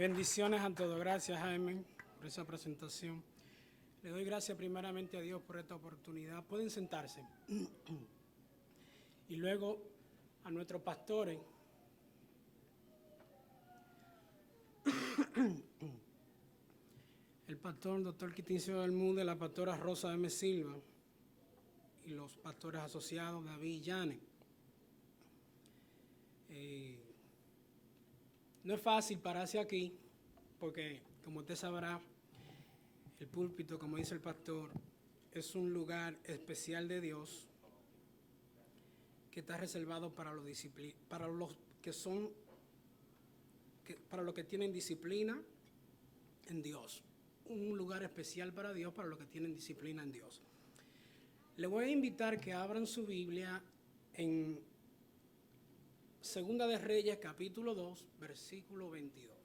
Bendiciones a todos. Gracias, Jaime, por esa presentación. Le doy gracias primeramente a Dios por esta oportunidad. Pueden sentarse. Y luego a nuestros pastores. El pastor Dr. Quitincio Bermúdez, la pastora Rosa M. Silva y los pastores asociados David y Yane. No es fácil pararse aquí porque, como usted sabrá, el púlpito, como dice el pastor, es un lugar especial de Dios que está reservado para los que tienen disciplina en Dios. Un lugar especial para Dios, para los que tienen disciplina en Dios. Le voy a invitar que abran su Biblia en Segunda de Reyes, capítulo 2, versículo 22.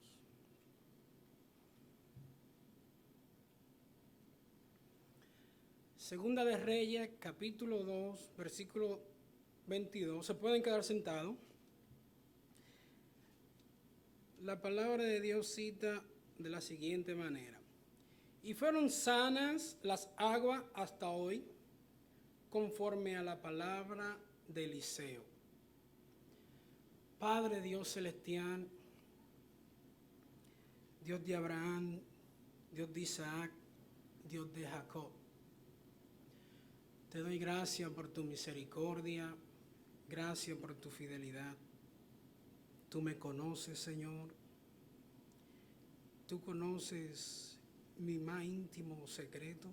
Segunda de Reyes, capítulo 2, versículo 22. Se pueden quedar sentados. La palabra de Dios cita de la siguiente manera: y fueron sanas las aguas hasta hoy, conforme a la palabra de Eliseo. Padre Dios celestial, Dios de Abraham, Dios de Isaac, Dios de Jacob, te doy gracias por tu misericordia, gracias por tu fidelidad. Tú me conoces, Señor. Tú conoces mi más íntimo secreto.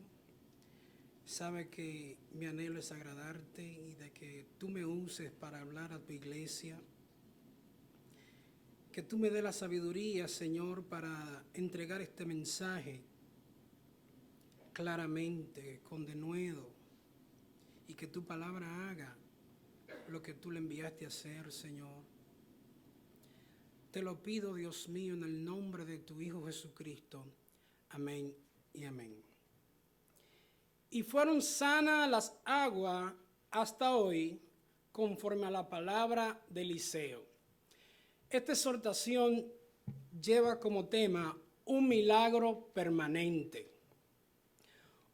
Sabes que mi anhelo es agradarte y de que tú me uses para hablar a tu iglesia. Que tú me des la sabiduría, Señor, para entregar este mensaje claramente, con denuedo, y que tu palabra haga lo que tú le enviaste a hacer, Señor. Te lo pido, Dios mío, en el nombre de tu Hijo Jesucristo. Amén y amén. Y fueron sanas las aguas hasta hoy, conforme a la palabra de Eliseo. Esta exhortación lleva como tema un milagro permanente.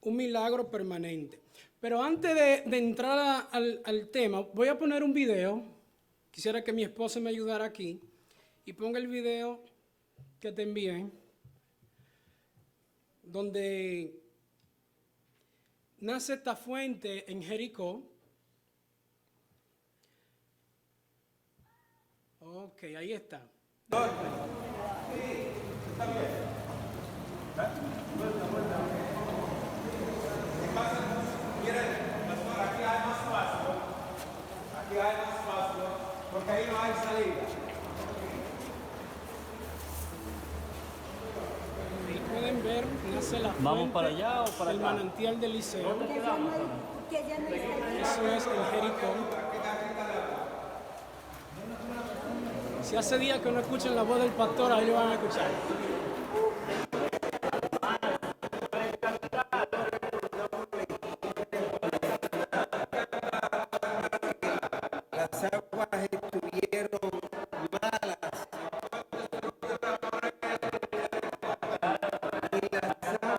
Un milagro permanente. Pero antes de entrar al tema, voy a poner un video. Quisiera que mi esposa me ayudara aquí. Y ponga el video que te envié, donde nace esta fuente en Jericó. Ok, ahí está. Sí, está bien. Miren, pastor, aquí hay más espacio. Aquí hay más espacio, porque ahí no hay salida. Ahí pueden ver, nace la fuente. ¿Vamos para allá o para el acá? manantial de Eliseo. ¿Dónde quedamos? Eso es en Jericó. Si hace días que no escuchan la voz del pastor, ahí lo van a escuchar. Las aguas estuvieron malas y las aguas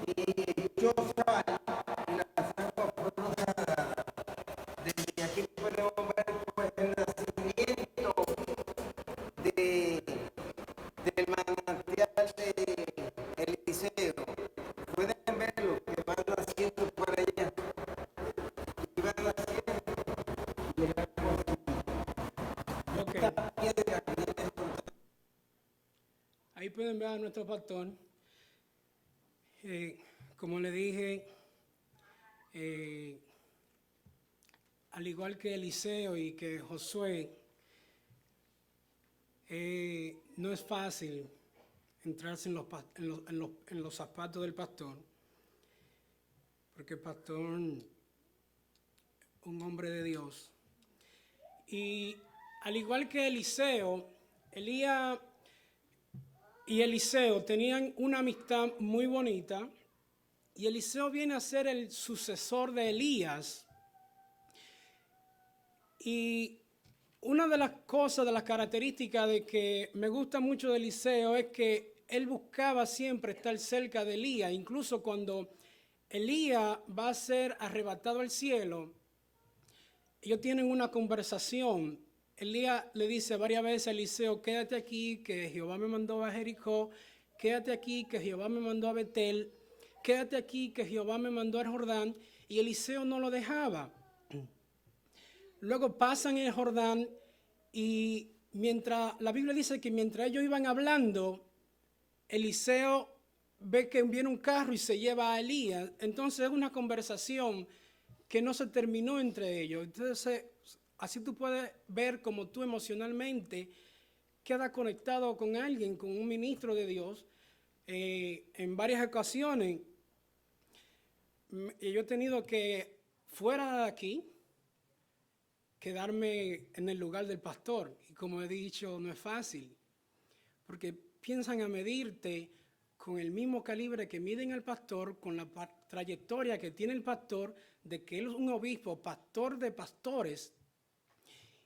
y Josafat y las aguas fueron cerradas. Desde aquí podemos ver pues, el nacimiento del manantial de Eliseo. Pueden ver lo que van haciendo por allá. Okay. Ahí pueden ver a nuestro pastor. Como le dije, al igual que Eliseo y que Josué, no es fácil entrarse en los zapatos del pastor, porque el pastor, un hombre de Dios. Y al igual que Eliseo, Elías y Eliseo tenían una amistad muy bonita, y Eliseo viene a ser el sucesor de Elías. Y Una de las cosas, de las características de que me gusta mucho de Eliseo es que él buscaba siempre estar cerca de Elías. Incluso cuando Elías va a ser arrebatado al cielo, ellos tienen una conversación. Elías le dice varias veces a Eliseo, quédate aquí, que Jehová me mandó a Jericó, quédate aquí, que Jehová me mandó a Betel, quédate aquí, que Jehová me mandó al Jordán, y Eliseo no lo dejaba. Luego pasan el Jordán y mientras, la Biblia dice que mientras ellos iban hablando, Eliseo ve que viene un carro y se lleva a Elías. Entonces es una conversación que no se terminó entre ellos. Entonces así tú puedes ver cómo tú emocionalmente quedas conectado con alguien, con un ministro de Dios. En varias ocasiones yo he tenido que, fuera de aquí, quedarme en el lugar del pastor. Y como he dicho, no es fácil, porque piensan a medirte con el mismo calibre que miden al pastor, con la trayectoria que tiene el pastor, de que él es un obispo, pastor de pastores.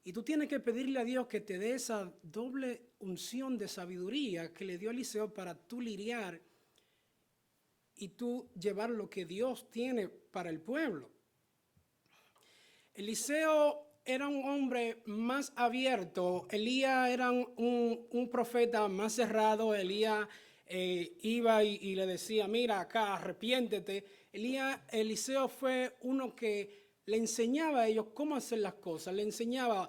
Y tú tienes que pedirle a Dios que te dé esa doble unción de sabiduría que le dio a Eliseo para tú lidiar y tú llevar lo que Dios tiene para el pueblo. Eliseo era un hombre más abierto. Elías era un profeta más cerrado. Elías iba y le decía, mira acá, arrepiéntete. Eliseo fue uno que le enseñaba a ellos cómo hacer las cosas. Le enseñaba,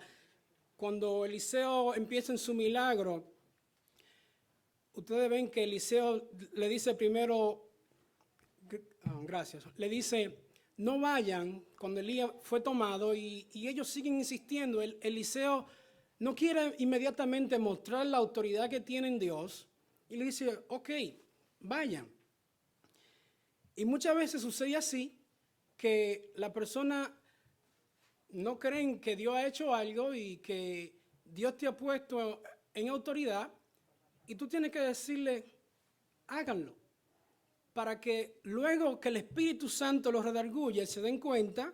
cuando Eliseo empieza en su milagro, ustedes ven que Eliseo le dice primero, gracias, le dice, no vayan, cuando Elías fue tomado, y ellos siguen insistiendo. Eliseo no quiere inmediatamente mostrar la autoridad que tiene en Dios, y le dice, ok, vayan. Y muchas veces sucede así, que la persona no creen que Dios ha hecho algo y que Dios te ha puesto en autoridad, y tú tienes que decirle, háganlo, para que luego que el Espíritu Santo los redarguye, se den cuenta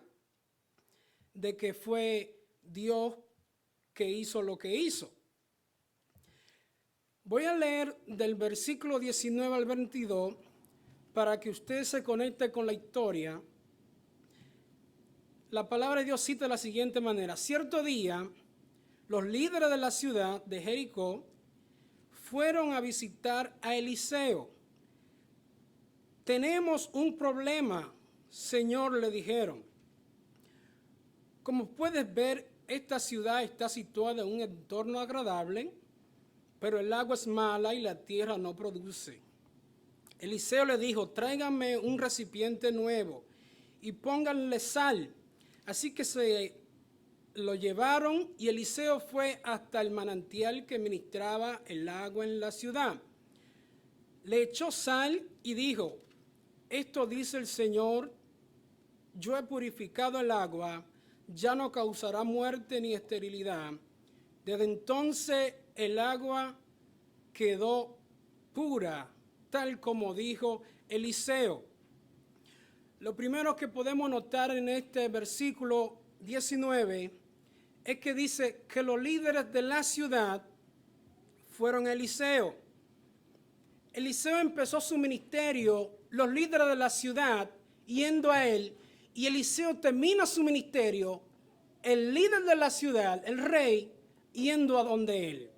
de que fue Dios que hizo lo que hizo. Voy a leer del versículo 19 al 22 para que usted se conecte con la historia. La palabra de Dios cita de la siguiente manera. Cierto día, los líderes de la ciudad de Jericó fueron a visitar a Eliseo. Tenemos un problema, Señor, le dijeron. Como puedes ver, esta ciudad está situada en un entorno agradable, pero el agua es mala y la tierra no produce. Eliseo le dijo, tráiganme un recipiente nuevo y pónganle sal. Así que se lo llevaron y Eliseo fue hasta el manantial que ministraba el agua en la ciudad. Le echó sal y dijo, esto dice el Señor, yo he purificado el agua, ya no causará muerte ni esterilidad. Desde entonces el agua quedó pura, tal como dijo Eliseo. Lo primero que podemos notar en este versículo 19 es que dice que los líderes de la ciudad fueron Eliseo. Eliseo empezó su ministerio, los líderes de la ciudad yendo a él, y Eliseo termina su ministerio, el líder de la ciudad, el rey, yendo a donde él.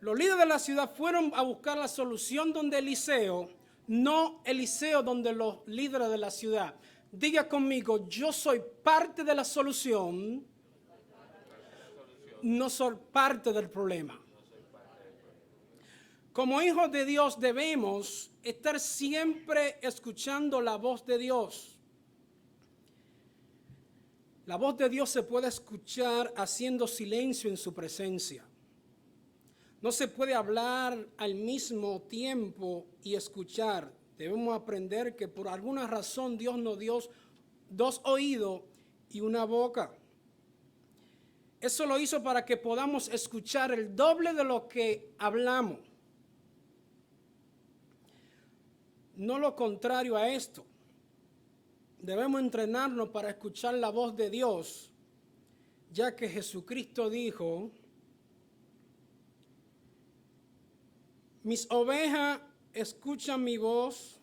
Los líderes de la ciudad fueron a buscar la solución donde Eliseo, no Eliseo donde los líderes de la ciudad. Diga conmigo, yo soy parte de la solución, no soy parte del problema. Como hijos de Dios debemos estar siempre escuchando la voz de Dios. La voz de Dios se puede escuchar haciendo silencio en su presencia. No se puede hablar al mismo tiempo y escuchar. Debemos aprender que por alguna razón Dios nos dio dos oídos y una boca. Eso lo hizo para que podamos escuchar el doble de lo que hablamos. No lo contrario a esto. Debemos entrenarnos para escuchar la voz de Dios, ya que Jesucristo dijo, mis ovejas escuchan mi voz,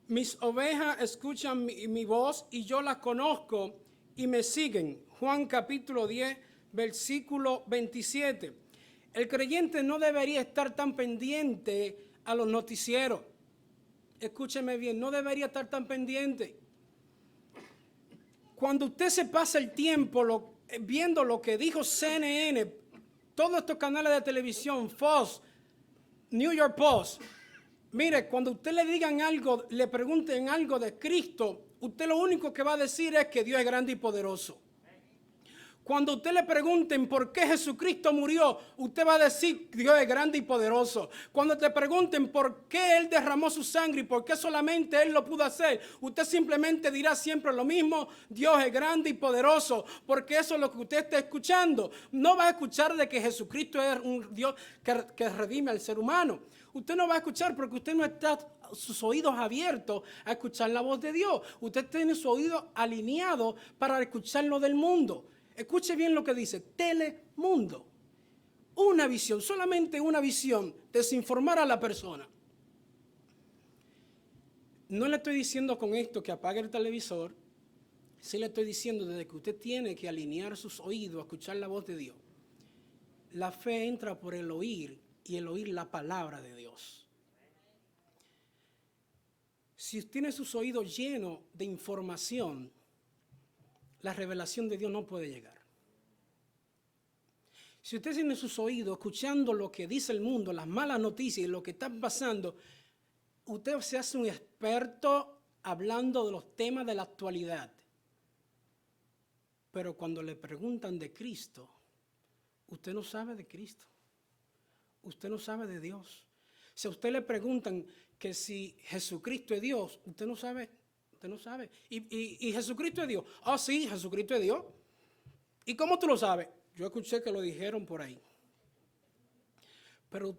mis ovejas escuchan mi voz y yo las conozco y me siguen. Juan capítulo 10, versículo 27. El creyente no debería estar tan pendiente a los noticieros. Escúcheme bien, no debería estar tan pendiente. Cuando usted se pasa el tiempo viendo lo que dijo CNN, todos estos canales de televisión, Fox, New York Post, mire, cuando usted le digan algo, le pregunten algo de Cristo, usted lo único que va a decir es que Dios es grande y poderoso. Cuando usted le pregunten por qué Jesucristo murió, usted va a decir Dios es grande y poderoso. Cuando te pregunten por qué Él derramó su sangre y por qué solamente Él lo pudo hacer, usted simplemente dirá siempre lo mismo, Dios es grande y poderoso, porque eso es lo que usted está escuchando. No va a escuchar de que Jesucristo es un Dios que redime al ser humano. Usted no va a escuchar porque usted no está sus oídos abiertos a escuchar la voz de Dios. Usted tiene su oído alineado para escuchar lo del mundo. Escuche bien lo que dice, telemundo. Una visión, solamente una visión, desinformar a la persona. No le estoy diciendo con esto que apague el televisor, sí le estoy diciendo desde que usted tiene que alinear sus oídos a escuchar la voz de Dios. La fe entra por el oír y el oír la palabra de Dios. Si usted tiene sus oídos llenos de información, la revelación de Dios no puede llegar. Si usted tiene sus oídos escuchando lo que dice el mundo, las malas noticias y lo que está pasando, usted se hace un experto hablando de los temas de la actualidad. Pero cuando le preguntan de Cristo, usted no sabe de Cristo. Usted no sabe de Dios. Si a usted le preguntan que si Jesucristo es Dios, usted no sabe. Usted no sabe. ¿Y Jesucristo es Dios? Ah, sí, Jesucristo es Dios. ¿Y cómo tú lo sabes? Yo escuché que lo dijeron por ahí. Pero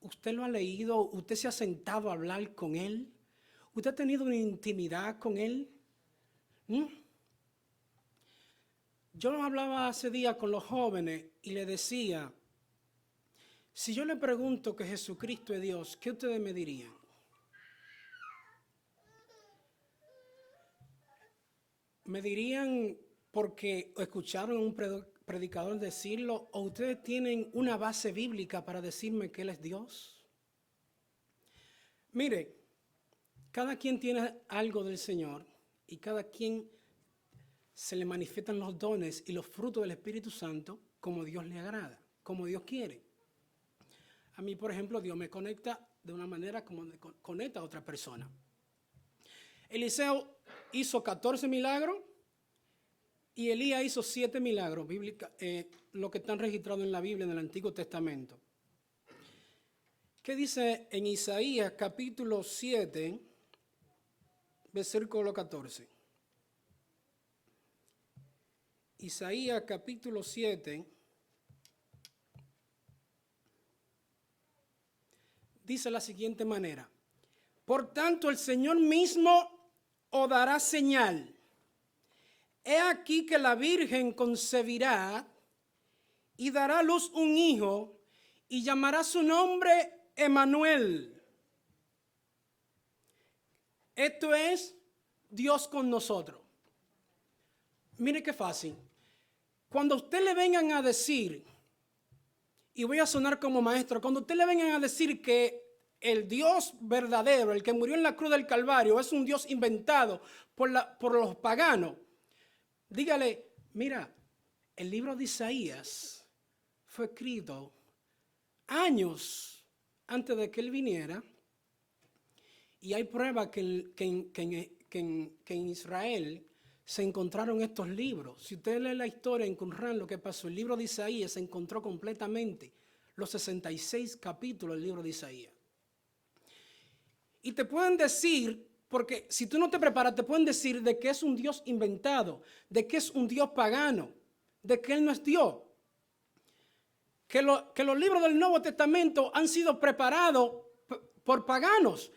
usted lo ha leído, usted se ha sentado a hablar con Él. ¿Usted ha tenido una intimidad con Él? Yo hablaba hace días con los jóvenes y le decía, si yo le pregunto que Jesucristo es Dios, ¿qué ustedes me dirían? Me dirían porque escucharon a un predicador decirlo, o ustedes tienen una base bíblica para decirme que Él es Dios. Mire, cada quien tiene algo del Señor y cada quien se le manifiestan los dones y los frutos del Espíritu Santo como Dios le agrada, como Dios quiere. A mí, por ejemplo, Dios me conecta de una manera como conecta a otra persona. Eliseo hizo 14 milagros y Elías hizo 7 milagros, lo que están registrados en la Biblia, en el Antiguo Testamento. ¿Qué dice en Isaías capítulo 7, versículo 14? Isaías capítulo 7 dice de la siguiente manera: por tanto el Señor mismo os dará señal. He aquí que la Virgen concebirá y dará a luz un hijo y llamará su nombre Emmanuel. Esto es Dios con nosotros. Mire qué fácil. Cuando a usted le vengan a decir, y voy a sonar como maestro, cuando a usted le vengan a decir que el Dios verdadero, el que murió en la cruz del Calvario, es un Dios inventado por los paganos, dígale, mira, el libro de Isaías fue escrito años antes de que él viniera y hay pruebas que en Israel se encontraron estos libros. Si usted lee la historia en Qumran, lo que pasó, el libro de Isaías se encontró completamente los 66 capítulos del libro de Isaías. Y te pueden decir, porque si tú no te preparas, te pueden decir de que es un Dios inventado, de que es un Dios pagano, de que Él no es Dios. Que los libros del Nuevo Testamento han sido preparados por paganos.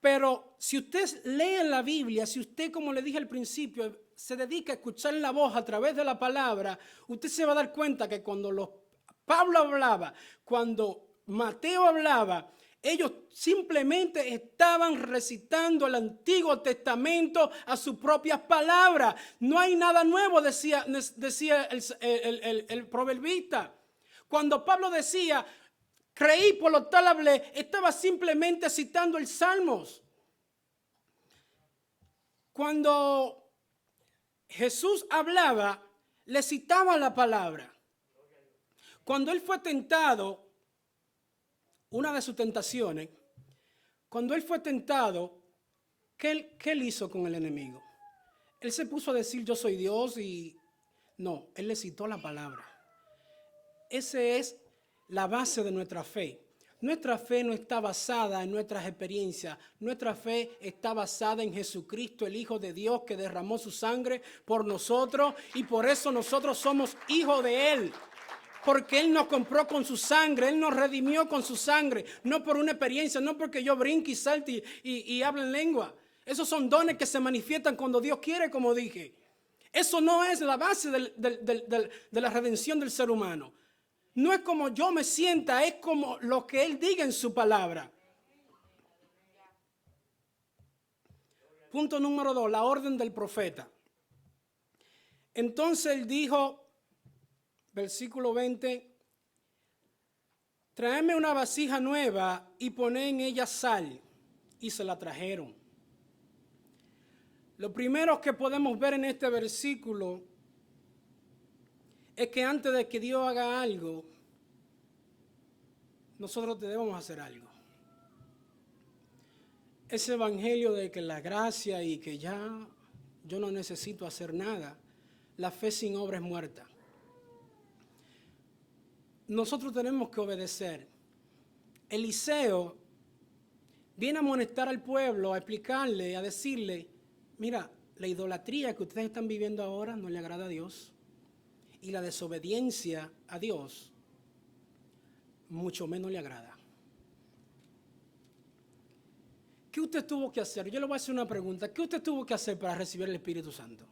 Pero si usted lee la Biblia, si usted, como le dije al principio, se dedica a escuchar la voz a través de la palabra, usted se va a dar cuenta que cuando Pablo hablaba, cuando Mateo hablaba, ellos simplemente estaban recitando el Antiguo Testamento a sus propias palabras. No hay nada nuevo, decía el proverbista. Cuando Pablo decía, creí, por lo tal hablé, estaba simplemente citando el Salmos. Cuando Jesús hablaba, le citaba la palabra. Cuando él fue tentado, una de sus tentaciones, cuando él fue tentado, ¿qué él hizo con el enemigo? Él se puso a decir yo soy Dios y no, él le citó la palabra. Esa es la base de nuestra fe. Nuestra fe no está basada en nuestras experiencias. Nuestra fe está basada en Jesucristo, el Hijo de Dios, que derramó su sangre por nosotros y por eso nosotros somos hijos de Él. Porque Él nos compró con su sangre, Él nos redimió con su sangre, no por una experiencia, no porque yo brinque y salte y hable en lengua. Esos son dones que se manifiestan cuando Dios quiere, como dije. Eso no es la base de la redención del ser humano. No es como yo me sienta, es como lo que Él diga en su palabra. Punto número 2, la orden del profeta. Entonces Él dijo, versículo 20, tráeme una vasija nueva y poné en ella sal. Y se la trajeron. Lo primero que podemos ver en este versículo es que antes de que Dios haga algo, nosotros debemos hacer algo. Ese evangelio de que la gracia y que ya yo no necesito hacer nada, la fe sin obra es muerta. Nosotros tenemos que obedecer. Eliseo viene a amonestar al pueblo, a explicarle, a decirle, mira, la idolatría que ustedes están viviendo ahora no le agrada a Dios. Y la desobediencia a Dios mucho menos le agrada. ¿Qué usted tuvo que hacer? Yo le voy a hacer una pregunta. ¿Qué usted tuvo que hacer para recibir el Espíritu Santo?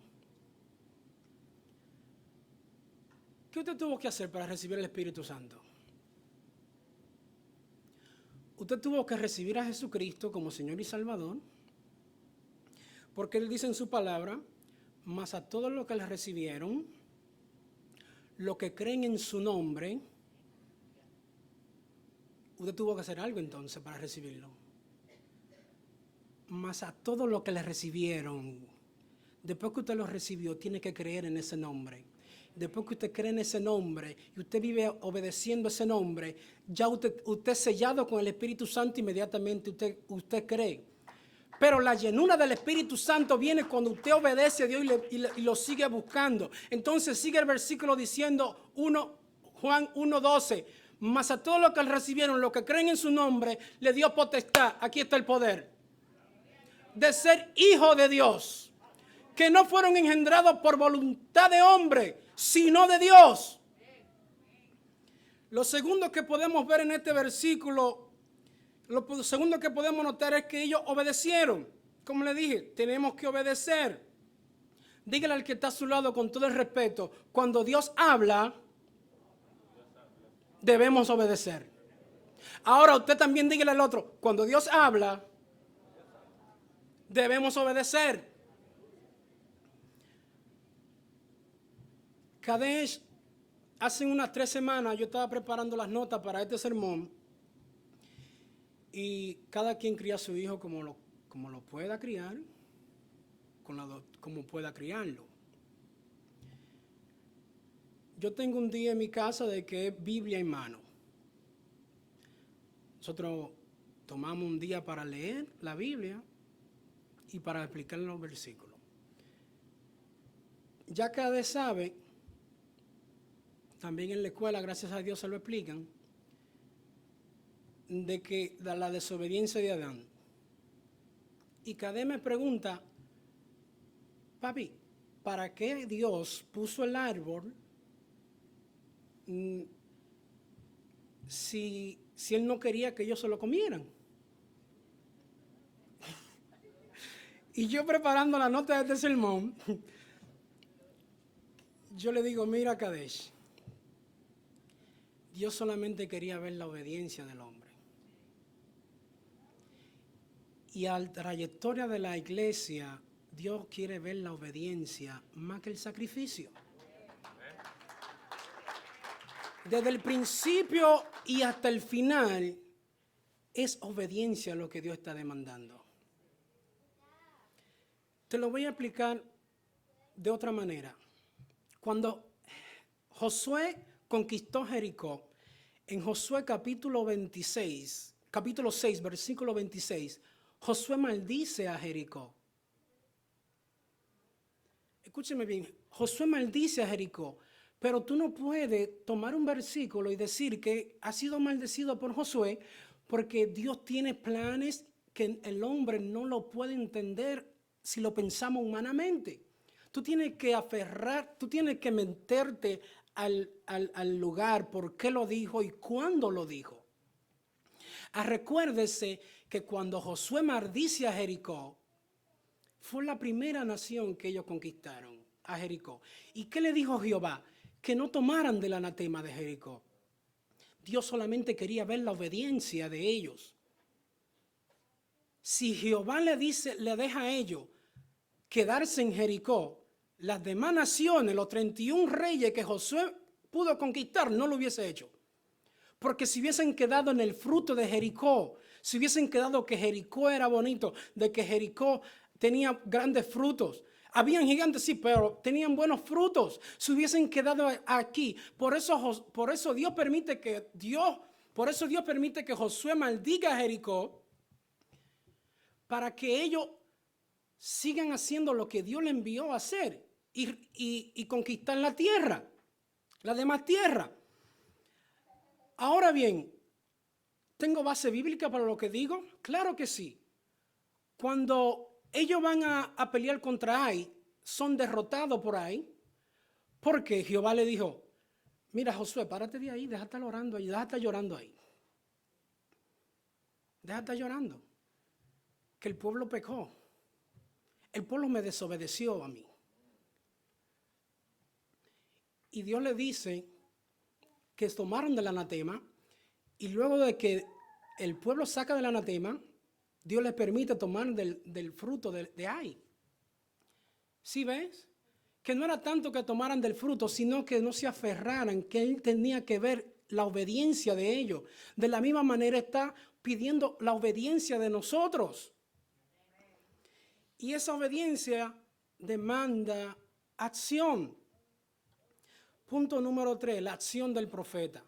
¿Qué usted tuvo que hacer para recibir el Espíritu Santo? Usted tuvo que recibir a Jesucristo como Señor y Salvador, porque Él dice en su palabra, mas a todos los que le recibieron, los que creen en su nombre, usted tuvo que hacer algo entonces para recibirlo. Mas a todos los que le recibieron, después que usted lo recibió, tiene que creer en ese nombre. Después que usted cree en ese nombre y usted vive obedeciendo ese nombre, ya usted es sellado con el Espíritu Santo, inmediatamente usted cree. Pero la llenura del Espíritu Santo viene cuando usted obedece a Dios y lo sigue buscando. Entonces sigue el versículo diciendo Juan 1:12. Mas a todos los que recibieron, los que creen en su nombre, le dio potestad. Aquí está el poder de ser hijo de Dios, que no fueron engendrados por voluntad de hombre, sino de Dios. Lo segundo que podemos ver en este versículo, lo segundo que podemos notar es que ellos obedecieron. Como le dije, tenemos que obedecer. Dígale al que está a su lado con todo el respeto, cuando Dios habla, debemos obedecer. Ahora usted también dígale al otro, cuando Dios habla, debemos obedecer. Kadesh, hace unas 3 semanas yo estaba preparando las notas para este sermón y cada quien cría a su hijo como lo pueda criar, como pueda criarlo. Yo tengo un día en mi casa de que es Biblia en mano. Nosotros tomamos un día para leer la Biblia y para explicar los versículos. Ya Kadesh sabe, también en la escuela, gracias a Dios se lo explican, de la desobediencia de Adán. Y Kadesh me pregunta, papi, ¿para qué Dios puso el árbol si Él no quería que ellos se lo comieran? Y yo preparando la nota de este sermón, Yo le digo, mira, Kadesh, Dios solamente quería ver la obediencia del hombre. Y a la trayectoria de la iglesia, Dios quiere ver la obediencia más que el sacrificio. Desde el principio y hasta el final, es obediencia lo que Dios está demandando. Te lo voy a explicar de otra manera. Cuando Josué conquistó Jericó, en Josué capítulo 26, capítulo 6, versículo 26, Josué maldice a Jericó. Escúcheme bien, Josué maldice a Jericó, pero tú no puedes tomar un versículo y decir que ha sido maldecido por Josué porque Dios tiene planes que el hombre no lo puede entender si lo pensamos humanamente. Tú tienes que aferrar, tú tienes que meterte al lugar, por qué lo dijo y cuándo lo dijo. Recuérdese que cuando Josué maldice a Jericó, fue la primera nación que ellos conquistaron, a Jericó. ¿Y qué le dijo Jehová? Que no tomaran del anatema de Jericó. Dios solamente quería ver la obediencia de ellos. Si Jehová le deja a ellos quedarse en Jericó, las demás naciones, los 31 reyes que Josué pudo conquistar, no lo hubiese hecho. Porque si hubiesen quedado en el fruto de Jericó, si hubiesen quedado que Jericó era bonito, de que Jericó tenía grandes frutos, habían gigantes, sí, pero tenían buenos frutos. Si hubiesen quedado aquí, por eso Dios permite que Josué maldiga a Jericó, para que ellos sigan haciendo lo que Dios le envió a hacer y conquistar la tierra, la demás tierra. Ahora bien, ¿tengo base bíblica para lo que digo? Claro que sí. Cuando ellos van a pelear contra Ai, son derrotados por Ai, porque Jehová le dijo, mira Josué, párate de ahí, deja de estar orando ahí, deja de estar llorando ahí. Deja de estar llorando. Que el pueblo pecó. El pueblo me desobedeció a mí. Y Dios le dice que tomaron del anatema, y luego de que el pueblo saca del anatema, Dios les permite tomar del fruto de Ai. ¿Sí ves? Que no era tanto que tomaran del fruto, sino que no se aferraran, que Él tenía que ver la obediencia de ellos. De la misma manera está pidiendo la obediencia de nosotros. Y esa obediencia demanda acción. Punto número 3, la acción del profeta.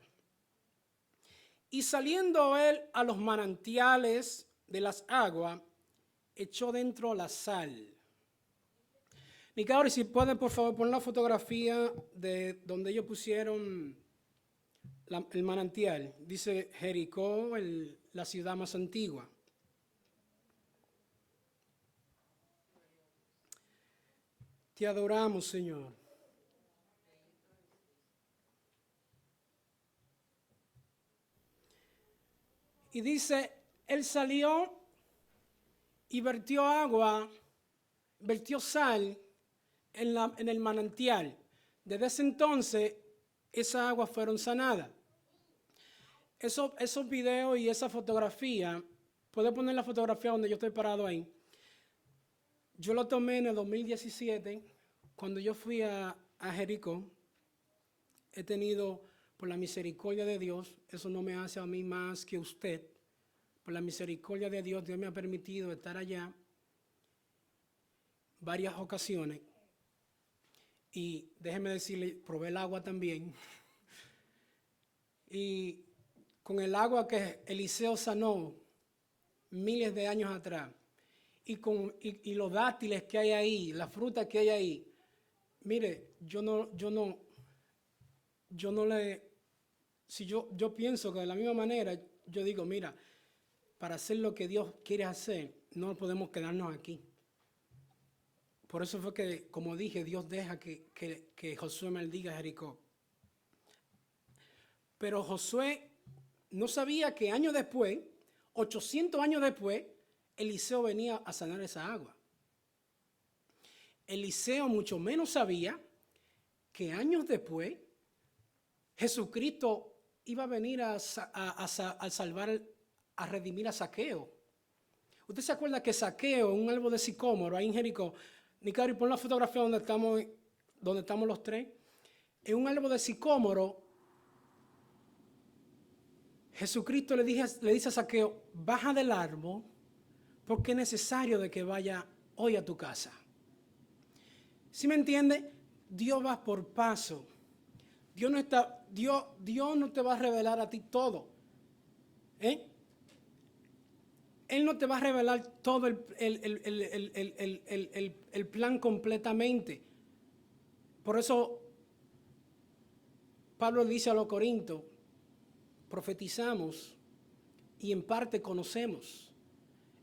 Y saliendo él a los manantiales de las aguas, echó dentro la sal. Nicauri, si pueden por favor poner la fotografía de donde ellos pusieron el manantial. Dice Jericó, la ciudad más antigua. Te adoramos, Señor. Y dice, él salió y vertió sal en el manantial. Desde ese entonces, esas aguas fueron sanadas. Esos videos y esa fotografía, puede poner la fotografía donde yo estoy parado ahí. Yo lo tomé en el 2017, cuando yo fui a Jericó. He tenido, por la misericordia de Dios, eso no me hace a mí más que usted. Por la misericordia de Dios, Dios me ha permitido estar allá varias ocasiones. Y déjeme decirle, probé el agua también. Y con el agua que Eliseo sanó miles de años atrás, y los dátiles que hay ahí, la fruta que hay ahí, mire, yo pienso que de la misma manera, yo digo, mira, para hacer lo que Dios quiere hacer, no podemos quedarnos aquí. Por eso fue que, como dije, Dios deja que Josué maldiga a Jericó. Pero Josué no sabía que años después, 800 años después, Eliseo venía a sanar esa agua. Eliseo mucho menos sabía que años después Jesucristo iba a venir a salvar, a redimir a Zaqueo. ¿Usted se acuerda que Zaqueo, un árbol de sicómoro ahí en Jericó? Nicari, pon la fotografía donde estamos los tres. En un árbol de sicómoro, Jesucristo le dice a Zaqueo, baja del árbol porque es necesario de que vaya hoy a tu casa. ¿Sí me entiende? Dios va por paso. Dios no te va a revelar a ti todo. Él no te va a revelar todo el plan completamente. Por eso Pablo dice a los Corintios, profetizamos y en parte conocemos.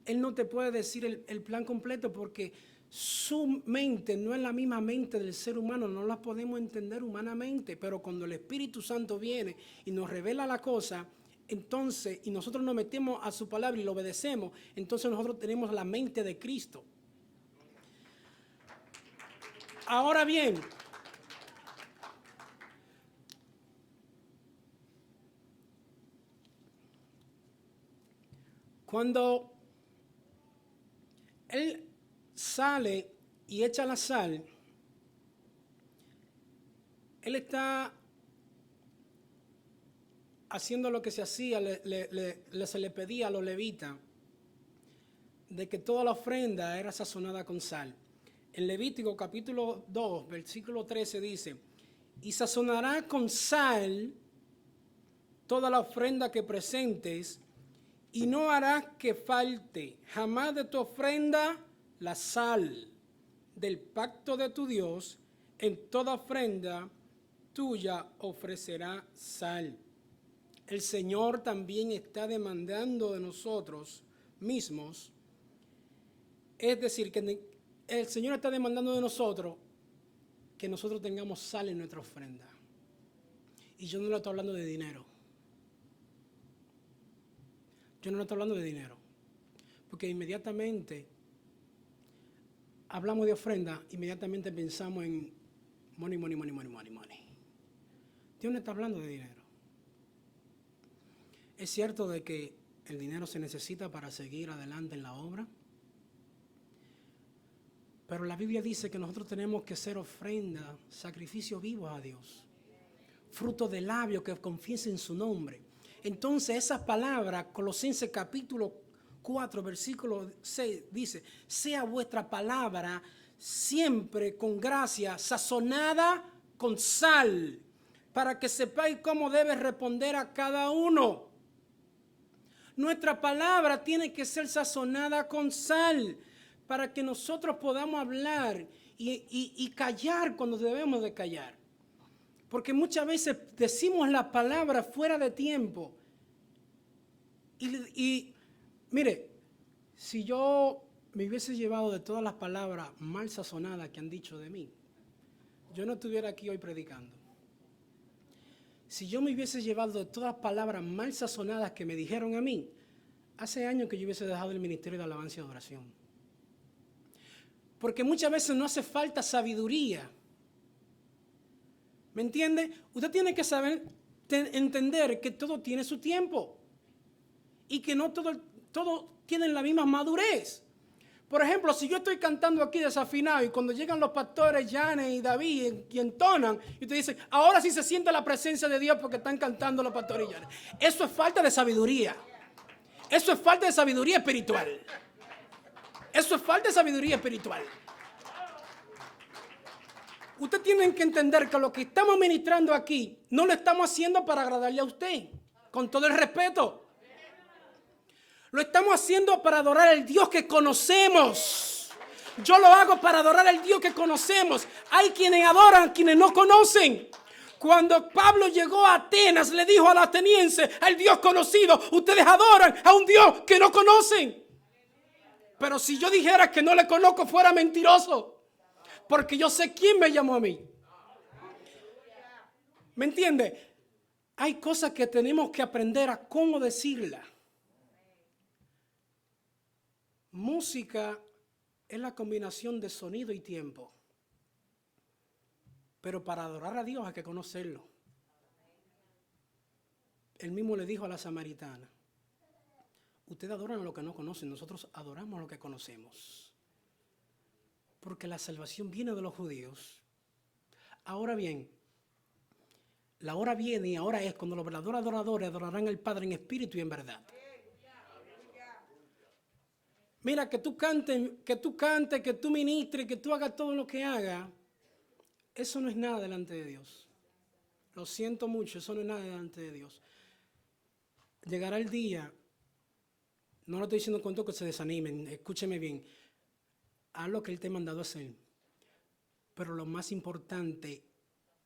Él no te puede decir el plan completo porque su mente no es la misma mente del ser humano, no la podemos entender humanamente, pero cuando el Espíritu Santo viene y nos revela la cosa, entonces, y nosotros nos metemos a su palabra y lo obedecemos, entonces nosotros tenemos la mente de Cristo. Ahora bien, cuando Él sale y echa la sal, Él está haciendo lo que se hacía, se le pedía a los levitas, de que toda la ofrenda era sazonada con sal. En Levítico capítulo 2, versículo 13 dice, y sazonará con sal toda la ofrenda que presentes, y no harás que falte jamás de tu ofrenda la sal del pacto de tu Dios, en toda ofrenda tuya ofrecerá sal. El Señor también está demandando de nosotros mismos, es decir, que el Señor está demandando de nosotros que nosotros tengamos sal en nuestra ofrenda. Y yo no le estoy hablando de dinero. Yo no le estoy hablando de dinero. Porque inmediatamente hablamos de ofrenda, inmediatamente pensamos en money. Dios no está hablando de dinero. Es cierto de que el dinero se necesita para seguir adelante en la obra, pero la Biblia dice que nosotros tenemos que ser ofrenda, sacrificio vivo a Dios, fruto de labios que confiesen su nombre. Entonces esa palabra, Colosenses capítulo 4, versículo 6, dice, sea vuestra palabra siempre con gracia, sazonada con sal, para que sepáis cómo debe responder a cada uno. Nuestra palabra tiene que ser sazonada con sal, para que nosotros podamos hablar y callar cuando debemos de callar. Porque muchas veces decimos la palabra fuera de tiempo. Y mire, si yo me hubiese llevado de todas las palabras mal sazonadas que han dicho de mí, yo no estuviera aquí hoy predicando. Si yo me hubiese llevado de todas las palabras mal sazonadas que me dijeron a mí, hace años que yo hubiese dejado el ministerio de alabanza y adoración. Porque muchas veces no hace falta sabiduría. ¿Me entiende? Usted tiene que saber, entender que todo tiene su tiempo. Y que no todo tiene la misma madurez. Por ejemplo, si yo estoy cantando aquí desafinado y cuando llegan los pastores Janes y David y entonan, y usted dice, ahora sí se siente la presencia de Dios porque están cantando los pastores Janes. Eso es falta de sabiduría. Eso es falta de sabiduría espiritual. Eso es falta de sabiduría espiritual. Ustedes tienen que entender que lo que estamos ministrando aquí no lo estamos haciendo para agradarle a usted, con todo el respeto. Lo estamos haciendo para adorar al Dios que conocemos. Yo lo hago para adorar al Dios que conocemos. Hay quienes adoran, quienes no conocen. Cuando Pablo llegó a Atenas, le dijo a los atenienses, al Dios conocido, ustedes adoran a un Dios que no conocen. Pero si yo dijera que no le conozco, fuera mentiroso. Porque yo sé quién me llamó a mí. ¿Me entiende? Hay cosas que tenemos que aprender a cómo decirla. Música es la combinación de sonido y tiempo. Pero para adorar a Dios hay que conocerlo. Él mismo le dijo a la samaritana, ustedes adoran lo que no conocen, nosotros adoramos lo que conocemos. Porque la salvación viene de los judíos. Ahora bien, la hora viene y ahora es cuando los verdaderos adoradores adorarán al Padre en espíritu y en verdad. Mira, que tú cantes, que tú ministres, que tú hagas todo lo que hagas, eso no es nada delante de Dios. Lo siento mucho, eso no es nada delante de Dios. Llegará el día, no lo estoy diciendo con todo que se desanimen, escúcheme bien, haz lo que Él te ha mandado a hacer. Pero lo más importante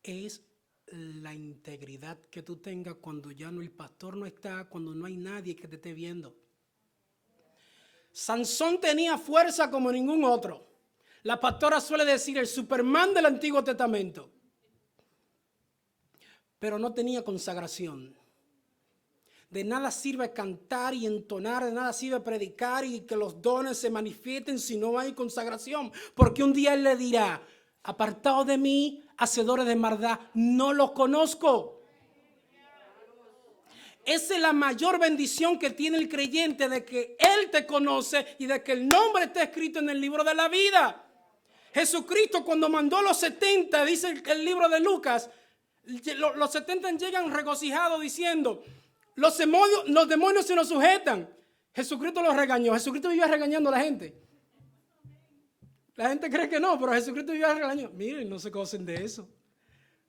es la integridad que tú tengas cuando ya no el pastor no está, cuando no hay nadie que te esté viendo. Sansón tenía fuerza como ningún otro. La pastora suele decir el Superman del Antiguo Testamento. Pero no tenía consagración. De nada sirve cantar y entonar, de nada sirve predicar y que los dones se manifiesten si no hay consagración. Porque un día Él le dirá, apartados de mí, hacedores de maldad, no los conozco. Esa es la mayor bendición que tiene el creyente, de que Él te conoce y de que el nombre está escrito en el libro de la vida. Jesucristo cuando mandó a los 70, dice el libro de Lucas, los 70 llegan regocijados diciendo, los demonios se nos sujetan. Jesucristo los regañó. Jesucristo vivía regañando a la gente. La gente cree que no, pero Jesucristo vivía regañando. Miren, no se gocen de eso.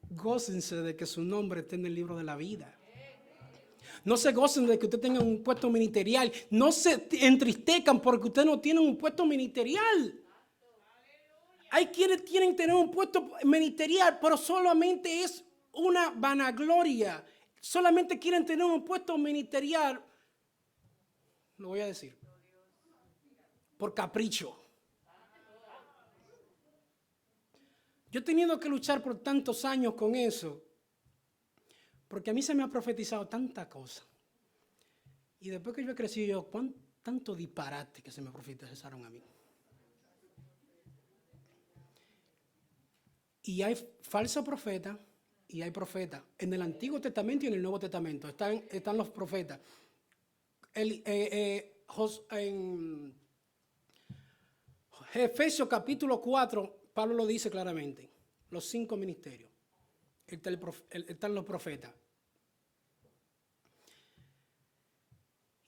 Gócense de que su nombre esté en el libro de la vida. No se gocen de que usted tenga un puesto ministerial. No se entristezcan porque usted no tiene un puesto ministerial. Hay quienes quieren tener un puesto ministerial, pero solamente es una vanagloria. Solamente quieren tener un puesto ministerial, lo voy a decir, por capricho. Yo he tenido que luchar por tantos años con eso, porque a mí se me ha profetizado tanta cosa. Y después que yo he crecido, tanto disparate que se me profetizaron a mí. Y hay falsos profetas y hay profetas. En el Antiguo Testamento y en el Nuevo Testamento están los profetas. En Efesios capítulo 4, Pablo lo dice claramente. Los 5 ministerios. Están los profetas.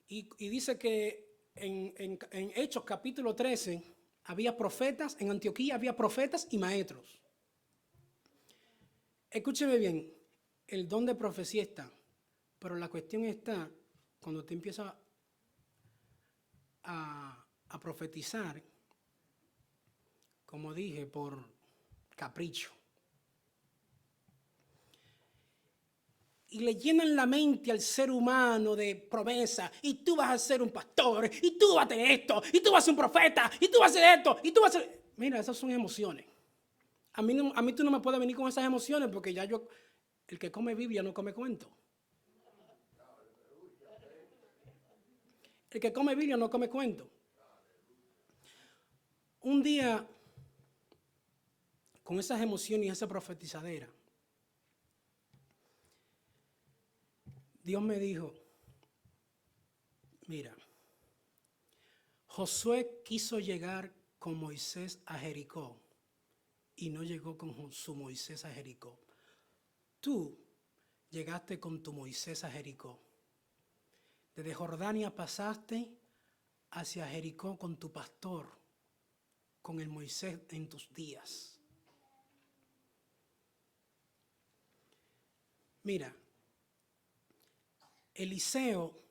Y dice que en Hechos capítulo 13 había profetas, en Antioquía había profetas y maestros. Escúcheme bien, el don de profecía está, pero la cuestión está cuando te empiezas a profetizar, como dije, por capricho. Y le llenan la mente al ser humano de promesa. Y tú vas a ser un pastor, y tú vas a tener esto, y tú vas a ser un profeta, y tú vas a hacer esto, y tú vas a ser... Mira, esas son emociones. A mí tú no me puedes venir con esas emociones porque ya el que come Biblia no come cuento. El que come Biblia no come cuento. Un día, con esas emociones y esa profetizadera, Dios me dijo, mira, Josué quiso llegar con Moisés a Jericó. Y no llegó con su Moisés a Jericó. Tú llegaste con tu Moisés a Jericó. Desde Jordania pasaste hacia Jericó con tu pastor, con el Moisés en tus días. Mira, Eliseo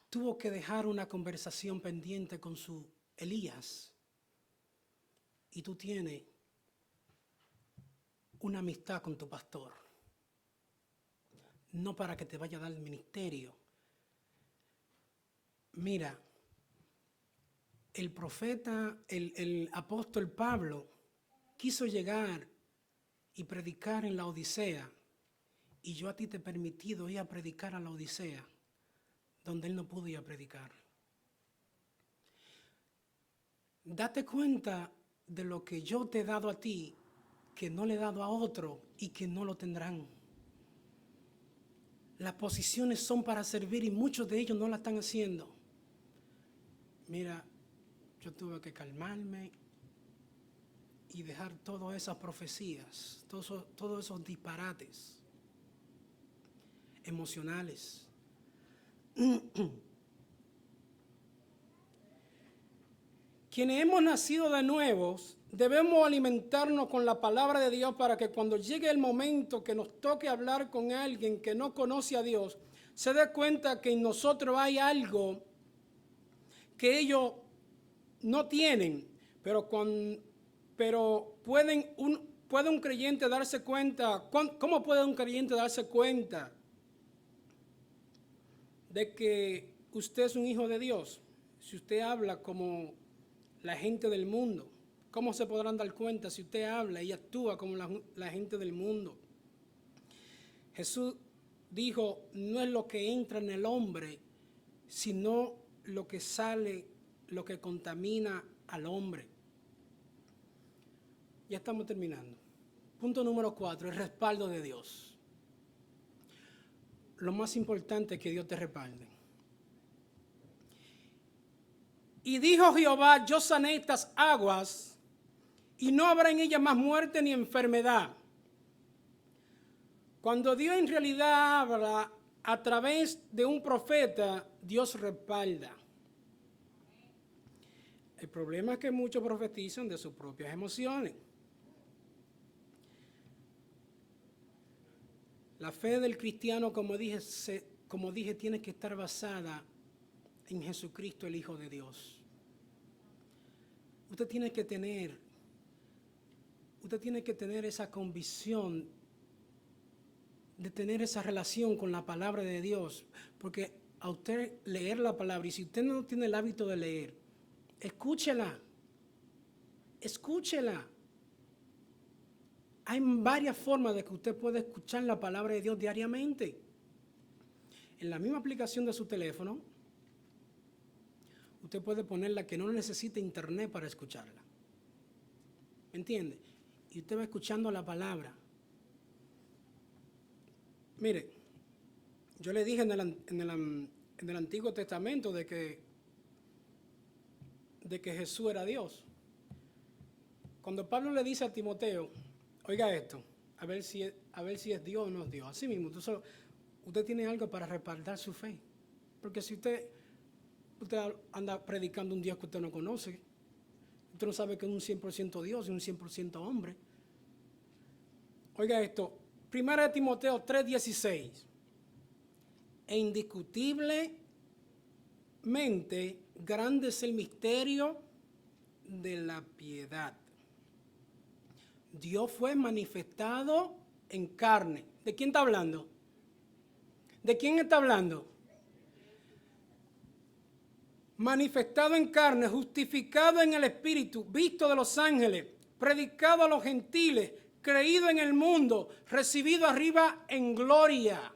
tuvo que dejar una conversación pendiente con su Elías. Y tú tienes una amistad con tu pastor, no para que te vaya a dar el ministerio. Mira, el profeta, el apóstol Pablo quiso llegar y predicar en la Odisea, y yo a ti te he permitido ir a predicar a la Odisea, donde él no pudo ir a predicar. Date cuenta de lo que yo te he dado a ti, que no le he dado a otro y que no lo tendrán. Las posiciones son para servir y muchos de ellos no la están haciendo. Mira, yo tuve que calmarme y dejar todas esas profecías, todos esos disparates emocionales. Quienes hemos nacido de nuevos, debemos alimentarnos con la palabra de Dios para que cuando llegue el momento que nos toque hablar con alguien que no conoce a Dios, se dé cuenta que en nosotros hay algo que ellos no tienen, pero puede un creyente darse cuenta. ¿Cómo puede un creyente darse cuenta de que usted es un hijo de Dios? Si usted habla como la gente del mundo. ¿Cómo se podrán dar cuenta si usted habla y actúa como la gente del mundo? Jesús dijo, no es lo que entra en el hombre, sino lo que sale, lo que contamina al hombre. Ya estamos terminando. Punto número 4, el respaldo de Dios. Lo más importante es que Dios te respalde. Y dijo Jehová, yo sané estas aguas, y no habrá en ellas más muerte ni enfermedad. Cuando Dios en realidad habla a través de un profeta, Dios respalda. El problema es que muchos profetizan de sus propias emociones. La fe del cristiano, como dije, tiene que estar basada en Jesucristo, el Hijo de Dios. Usted tiene que tener esa convicción de tener esa relación con la palabra de Dios, porque a usted leer la palabra, y si usted no tiene el hábito de leer, escúchela. Hay varias formas de que usted pueda escuchar la palabra de Dios diariamente. En la misma aplicación de su teléfono, usted puede ponerla que no necesita internet para escucharla. ¿Me entiende? Y usted va escuchando la palabra. Mire, yo le dije en el Antiguo Testamento de que Jesús era Dios. Cuando Pablo le dice a Timoteo, oiga esto, a ver si es Dios o no es Dios. Así mismo, usted tiene algo para respaldar su fe. Porque si usted anda predicando un Dios que usted no conoce, usted no sabe que es un 100% Dios y un 100% hombre. Oiga esto, 1 Timoteo 3:16. E indiscutiblemente grande es el misterio de la piedad. Dios fue manifestado en carne. ¿De quién está hablando? ¿De quién está hablando? Manifestado en carne, justificado en el Espíritu, visto de los ángeles, predicado a los gentiles, creído en el mundo, recibido arriba en gloria.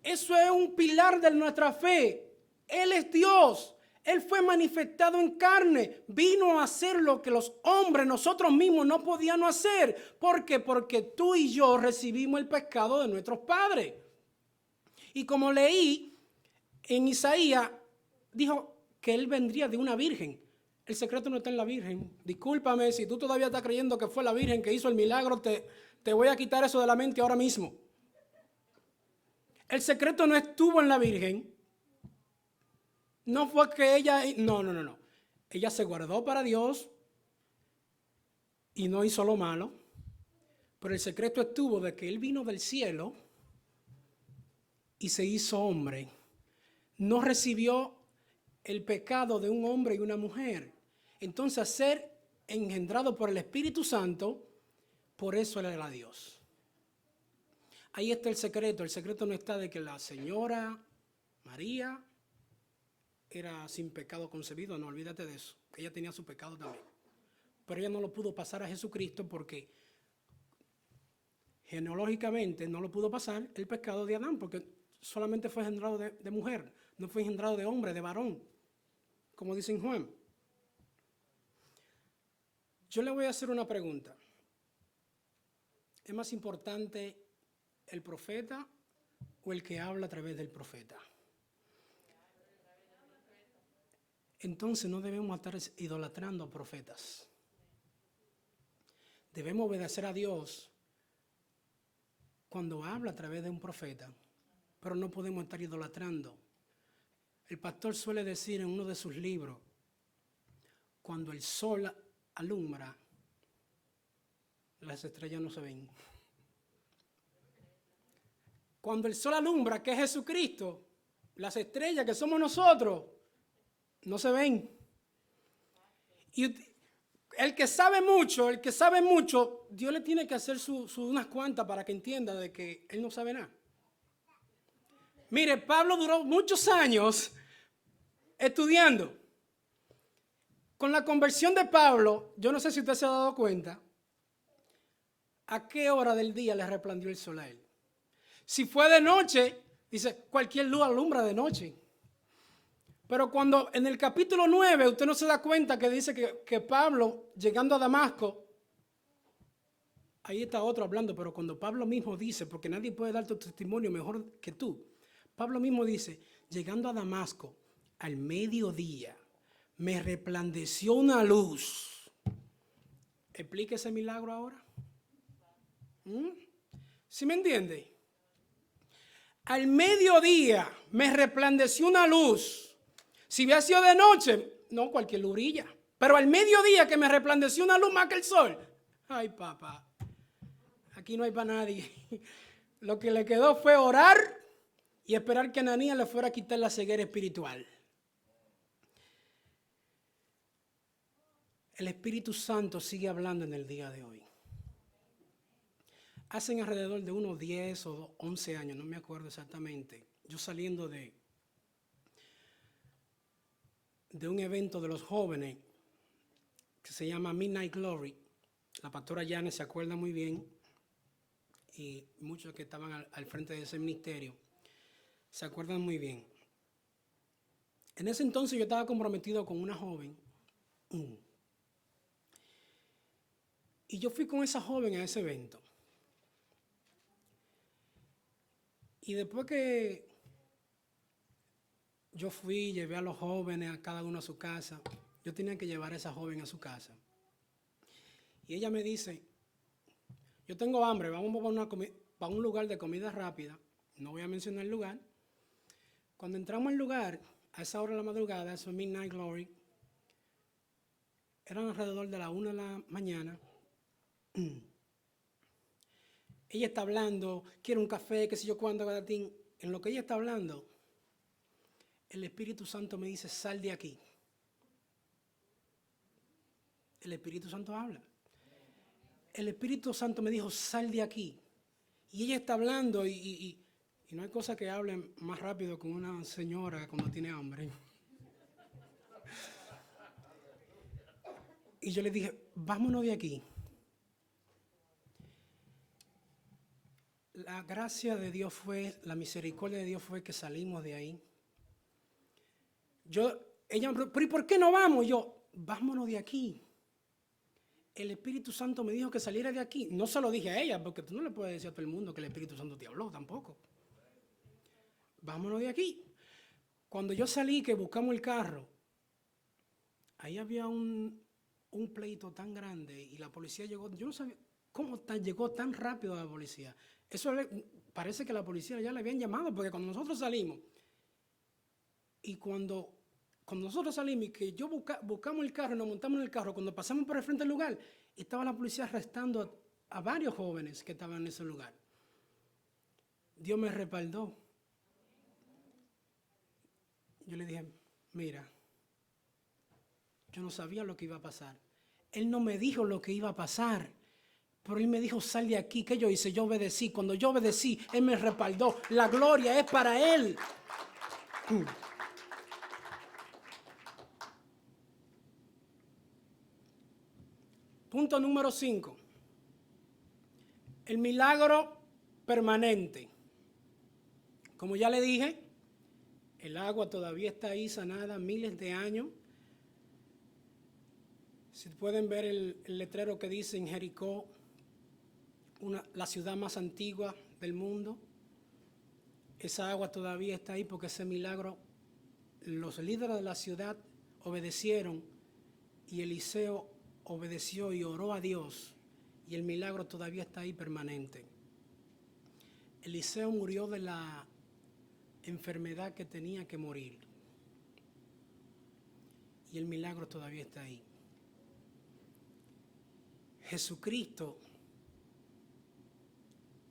Eso es un pilar de nuestra fe. Él es Dios. Él fue manifestado en carne. Vino a hacer lo que los hombres, nosotros mismos, no podíamos hacer. ¿Por qué? Porque tú y yo recibimos el pecado de nuestros padres. Y como leí en Isaías, dijo que Él vendría de una virgen. El secreto no está en la virgen. Discúlpame, si tú todavía estás creyendo que fue la virgen que hizo el milagro, te voy a quitar eso de la mente ahora mismo. El secreto no estuvo en la virgen. No fue que ella... No. Ella se guardó para Dios y no hizo lo malo. Pero el secreto estuvo de que Él vino del cielo y se hizo hombre. No recibió el pecado de un hombre y una mujer. Entonces, al ser engendrado por el Espíritu Santo, por eso Él era Dios. Ahí está el secreto. El secreto no está de que la señora María era sin pecado concebido. No, olvídate de eso. Que ella tenía su pecado también. Pero ella no lo pudo pasar a Jesucristo porque genealógicamente no lo pudo pasar el pecado de Adán, porque solamente fue engendrado de mujer, no fue engendrado de hombre, de varón, como dice en Juan. Yo le voy a hacer una pregunta. ¿Es más importante el profeta o el que habla a través del profeta? Entonces no debemos estar idolatrando a profetas. Debemos obedecer a Dios cuando habla a través de un profeta, pero no podemos estar idolatrando. El pastor suele decir en uno de sus libros, cuando el sol alumbra, las estrellas no se ven. Cuando el sol alumbra, que es Jesucristo, las estrellas que somos nosotros, no se ven. Y el que sabe mucho, Dios le tiene que hacer unas cuantas para que entienda de que él no sabe nada. Mire, Pablo duró muchos años estudiando. Con la conversión de Pablo, yo no sé si usted se ha dado cuenta, ¿a qué hora del día le resplandeció el sol a él? Si fue de noche, dice, cualquier luz alumbra de noche. Pero cuando en el capítulo 9 usted no se da cuenta que dice que Pablo, llegando a Damasco, ahí está otro hablando, pero cuando Pablo mismo dice, porque nadie puede dar tu testimonio mejor que tú, Pablo mismo dice, llegando a Damasco, al mediodía, me resplandeció una luz. ¿Explica ese milagro ahora? ¿Sí me entiende? Al mediodía me resplandeció una luz. Si hubiera sido de noche, no, cualquier luz brilla. Pero al mediodía que me resplandeció una luz más que el sol. Ay, papá, aquí no hay para nadie. Lo que le quedó fue orar y esperar que Ananías le fuera a quitar la ceguera espiritual. El Espíritu Santo sigue hablando en el día de hoy. Hace alrededor de unos 10 o 11 años, no me acuerdo exactamente, yo saliendo de un evento de los jóvenes que se llama Midnight Glory. La pastora Janet se acuerda muy bien, y muchos que estaban al frente de ese ministerio se acuerdan muy bien. En ese entonces yo estaba comprometido con una joven, y yo fui con esa joven a ese evento. Y después que yo fui, llevé a los jóvenes, a cada uno a su casa, yo tenía que llevar a esa joven a su casa. Y ella me dice, yo tengo hambre, vamos para un lugar de comida rápida, no voy a mencionar el lugar. Cuando entramos al lugar, a esa hora de la madrugada, eso es Midnight Glory, eran alrededor de las 1 de la mañana. Ella está hablando, quiere un café, qué sé yo cuándo, en lo que ella está hablando, el Espíritu Santo me dice, sal de aquí. El Espíritu Santo habla. El Espíritu Santo me dijo, sal de aquí. Y ella está hablando y no hay cosa que hable más rápido que una señora cuando tiene hambre. Y yo le dije, vámonos de aquí. La gracia de Dios la misericordia de Dios fue que salimos de ahí. Ella me preguntó, ¿pero y por qué no vamos? Yo, vámonos de aquí. El Espíritu Santo me dijo que saliera de aquí. No se lo dije a ella, porque tú no le puedes decir a todo el mundo que el Espíritu Santo te habló tampoco. Vámonos de aquí. Cuando yo salí, que buscamos el carro, ahí había un pleito tan grande y la policía llegó. Yo no sabía cómo llegó tan rápido la policía. Parece que la policía ya le habían llamado, porque cuando nosotros salimos, y cuando nosotros salimos y que yo buscamos el carro y nos montamos en el carro, cuando pasamos por el frente del lugar, estaba la policía arrestando a varios jóvenes que estaban en ese lugar. Dios me respaldó. Yo le dije, mira, yo no sabía lo que iba a pasar. Él no me dijo lo que iba a pasar, pero Él me dijo, sal de aquí. ¿Qué yo hice? Yo obedecí. Cuando yo obedecí, Él me respaldó. La gloria es para Él. Punto número 5. El milagro permanente. Como ya le dije, el agua todavía está ahí sanada miles de años. Si pueden ver el letrero que dice en Jericó, la ciudad más antigua del mundo, esa agua todavía está ahí porque ese milagro, los líderes de la ciudad obedecieron y Eliseo obedeció y oró a Dios y el milagro todavía está ahí permanente. Eliseo murió de la enfermedad que tenía que morir y el milagro todavía está ahí. Jesucristo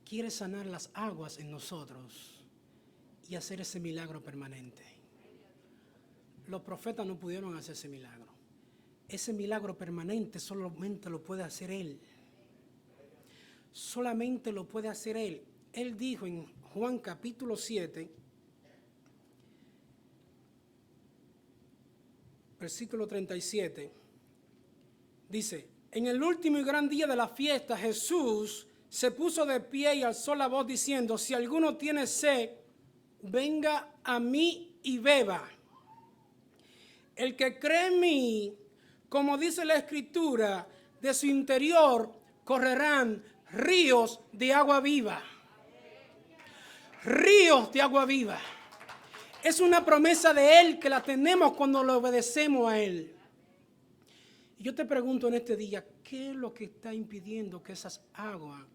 quiere sanar las aguas en nosotros y hacer ese milagro permanente. Los profetas no pudieron hacer ese milagro. Ese milagro permanente solamente lo puede hacer Él. Solamente lo puede hacer Él. Él dijo en Juan capítulo 7, versículo 37, dice: en el último y gran día de la fiesta, Jesús se puso de pie y alzó la voz diciendo: si alguno tiene sed, venga a mí y beba. El que cree en mí, como dice la Escritura, de su interior correrán ríos de agua viva. Ríos de agua viva. Es una promesa de Él que la tenemos cuando le obedecemos a Él. Y yo te pregunto en este día, ¿qué es lo que está impidiendo que esas aguas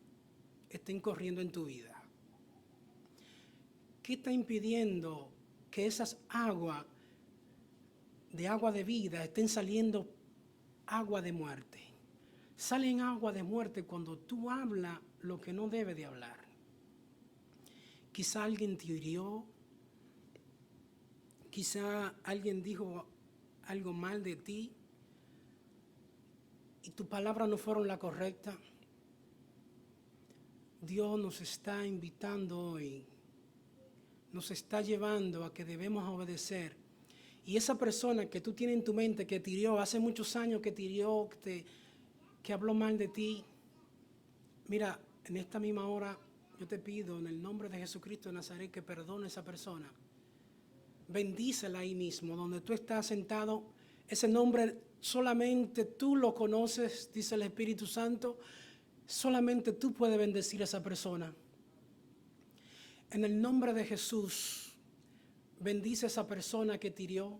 estén corriendo en tu vida? ¿Qué está impidiendo que esas aguas de agua de vida estén saliendo agua de muerte? Salen agua de muerte cuando tú hablas lo que no debe de hablar. Quizá alguien te hirió, quizá alguien dijo algo mal de ti y tus palabras no fueron la correcta. Dios nos está invitando hoy, nos está llevando a que debemos obedecer. Y esa persona que tú tienes en tu mente que te hirió, hace muchos años que te hirió, que habló mal de ti, mira, en esta misma hora yo te pido en el nombre de Jesucristo de Nazaret que perdone a esa persona. Bendícela ahí mismo, donde tú estás sentado. Ese nombre solamente tú lo conoces, dice el Espíritu Santo. Solamente tú puedes bendecir a esa persona. En el nombre de Jesús, bendice a esa persona que te hirió.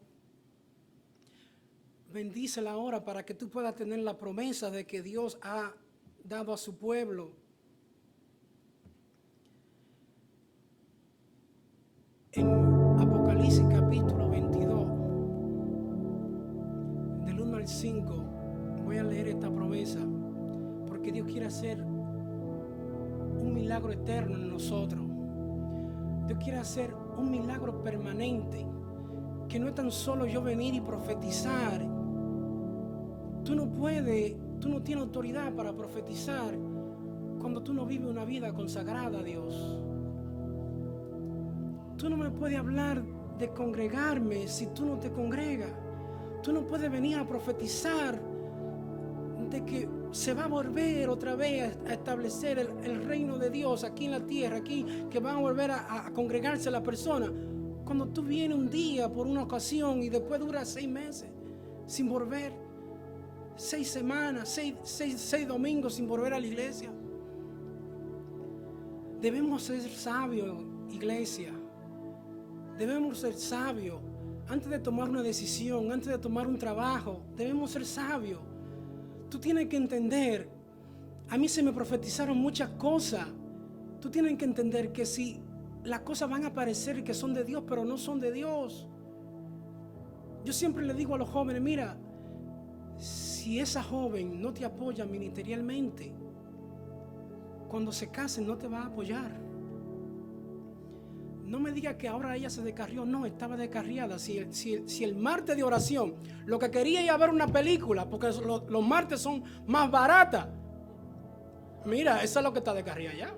Bendícela ahora para que tú puedas tener la promesa de que Dios ha dado a su pueblo. En Apocalipsis capítulo 22, del 1 al 5, voy a leer esta promesa, porque Dios quiere hacer un milagro eterno en nosotros. Dios quiere hacer un milagro permanente, que no es tan solo yo venir y profetizar. Tú no tienes autoridad para profetizar cuando tú no vives una vida consagrada a Dios. Tú no me puedes hablar de congregarme si tú no te congregas. Tú no puedes venir a profetizar de que se va a volver otra vez a establecer el reino de Dios aquí en la tierra, aquí, que van a volver a congregarse las personas. Cuando tú vienes un día por una ocasión y después dura 6 meses sin volver, 6 semanas, 6 domingos sin volver a la iglesia. Debemos ser sabios, iglesia. Debemos ser sabios. Antes de tomar una decisión, antes de tomar un trabajo, debemos ser sabios. Tú tienes que entender, a mí se me profetizaron muchas cosas. Tú tienes que entender que si las cosas van a parecer que son de Dios, pero no son de Dios. Yo siempre le digo a los jóvenes, mira, si esa joven no te apoya ministerialmente, cuando se casen no te va a apoyar. No me diga que ahora ella se descarrió. No, estaba descarriada. Si el martes de oración lo que quería era ver una película, porque los martes son más baratas, mira, esa es lo que está descarriada ya.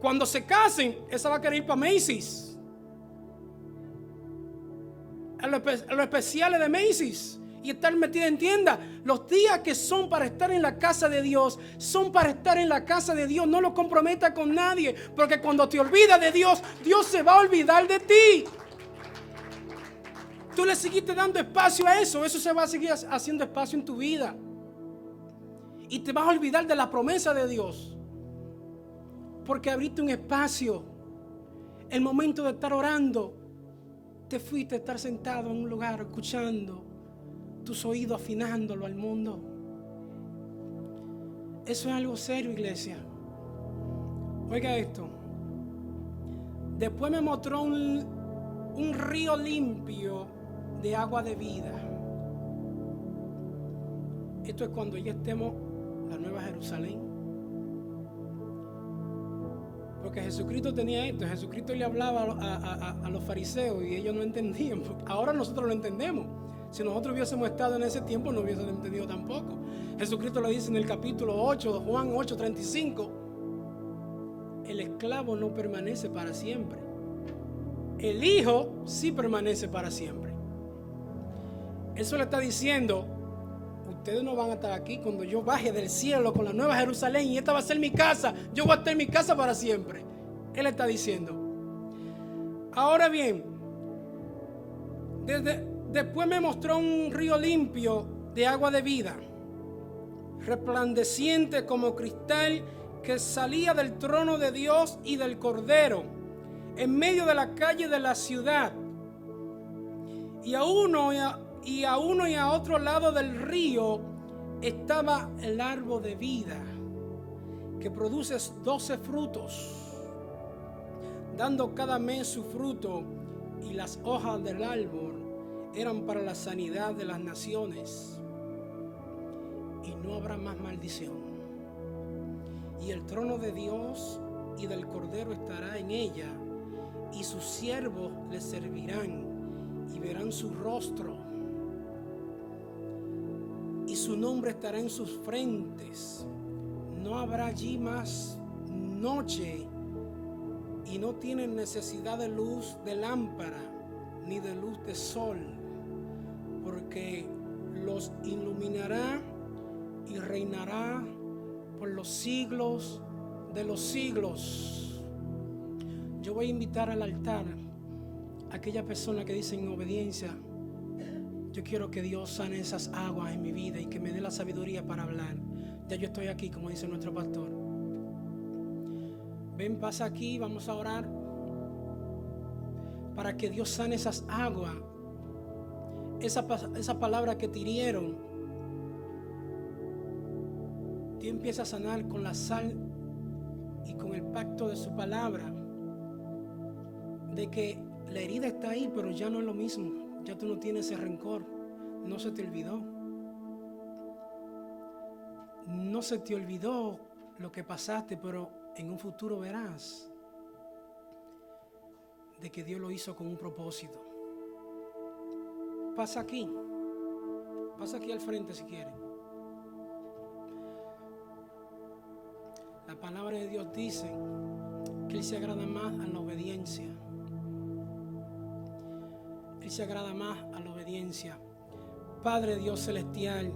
Cuando se casen, esa va a querer ir para Macy's, a los especiales de Macy's, y estar metida en tienda. Los días que son para estar en la casa de Dios, son para estar en la casa de Dios. No lo comprometa con nadie, porque cuando te olvidas de Dios, Dios se va a olvidar de ti. Tú le seguiste dando espacio a eso. Eso se va a seguir haciendo espacio en tu vida. Y te vas a olvidar de la promesa de Dios. Porque abriste un espacio. El momento de estar orando, te fuiste a estar sentado en un lugar escuchando, tus oídos afinándolo al mundo. Eso es algo serio, iglesia. Oiga esto. Después me mostró un río limpio de agua de vida. Esto es cuando ya estemos en la Nueva Jerusalén. Porque Jesucristo tenía esto. Jesucristo le hablaba a los fariseos y ellos no entendían. Ahora nosotros lo entendemos. Si nosotros hubiésemos estado en ese tiempo, no hubiésemos entendido tampoco. Jesucristo lo dice en el capítulo 8 de Juan 8:35. El esclavo no permanece para siempre. El hijo sí permanece para siempre. Eso le está diciendo: ustedes no van a estar aquí cuando yo baje del cielo con la Nueva Jerusalén y esta va a ser mi casa. Yo voy a estar en mi casa para siempre. Él está diciendo. Ahora bien, después me mostró un río limpio de agua de vida, resplandeciente como cristal, que salía del trono de Dios y del Cordero, en medio de la calle de la ciudad. Y a uno y a otro lado del río estaba el árbol de vida, que produce 12 frutos, dando cada mes su fruto, y las hojas del árbol eran para la sanidad de las naciones. Y no habrá más maldición. Y el trono de Dios y del Cordero estará en ella, y sus siervos le servirán y verán su rostro. Y su nombre estará en sus frentes. No habrá allí más noche, y no tienen necesidad de luz de lámpara ni de luz de sol, porque los iluminará y reinará por los siglos de los siglos. Yo voy a invitar al altar a aquella persona que dice en obediencia: yo quiero que Dios sane esas aguas en mi vida y que me dé la sabiduría para hablar. Ya yo estoy aquí, como dice nuestro pastor. Ven, pasa aquí, vamos a orar para que Dios sane esas aguas. Esa palabra que te hirieron, Dios empieza a sanar con la sal y con el pacto de su palabra, de que la herida está ahí, pero ya no es lo mismo. Ya tú no tienes ese rencor. No se te olvidó. No se te olvidó lo que pasaste, pero en un futuro verás de que Dios lo hizo con un propósito. Pasa aquí al frente si quieres. La palabra de Dios dice que Él se agrada más a la obediencia. Él se agrada más a la obediencia. Padre Dios celestial,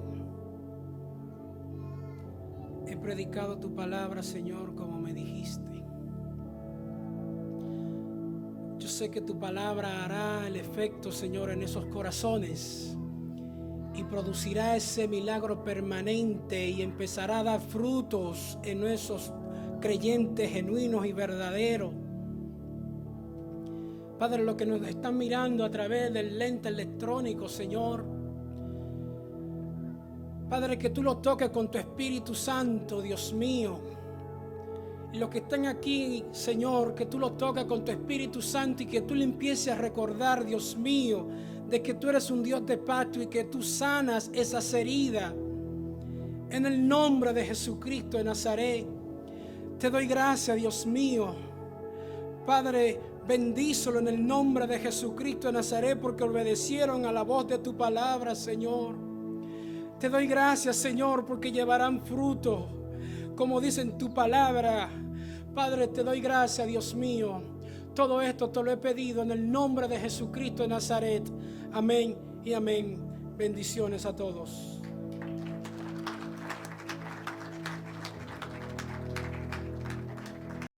he predicado tu palabra, Señor, como me dijiste. Yo sé que tu palabra hará el efecto, Señor, en esos corazones y producirá ese milagro permanente y empezará a dar frutos en esos creyentes genuinos y verdaderos. Padre, los que nos están mirando a través del lente electrónico, Señor, Padre, que tú los toques con tu Espíritu Santo, Dios mío. Y los que están aquí, Señor, que tú los toques con tu Espíritu Santo y que tú le empieces a recordar, Dios mío, de que tú eres un Dios de pacto y que tú sanas esas heridas. En el nombre de Jesucristo de Nazaret, te doy gracias, Dios mío. Padre, bendícelo en el nombre de Jesucristo de Nazaret, porque obedecieron a la voz de tu palabra, Señor. Te doy gracias, Señor, porque llevarán fruto, como dice en tu palabra. Padre, te doy gracias, Dios mío. Todo esto te lo he pedido en el nombre de Jesucristo de Nazaret. Amén y amén. Bendiciones a todos.